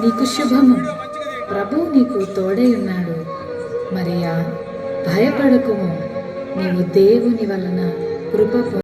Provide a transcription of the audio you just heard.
నీకు శుభము, ప్రభు నీకు తోడై ఉన్నాడు. మరియా, భయపడకుము, నీవు దేవుని వలన కృప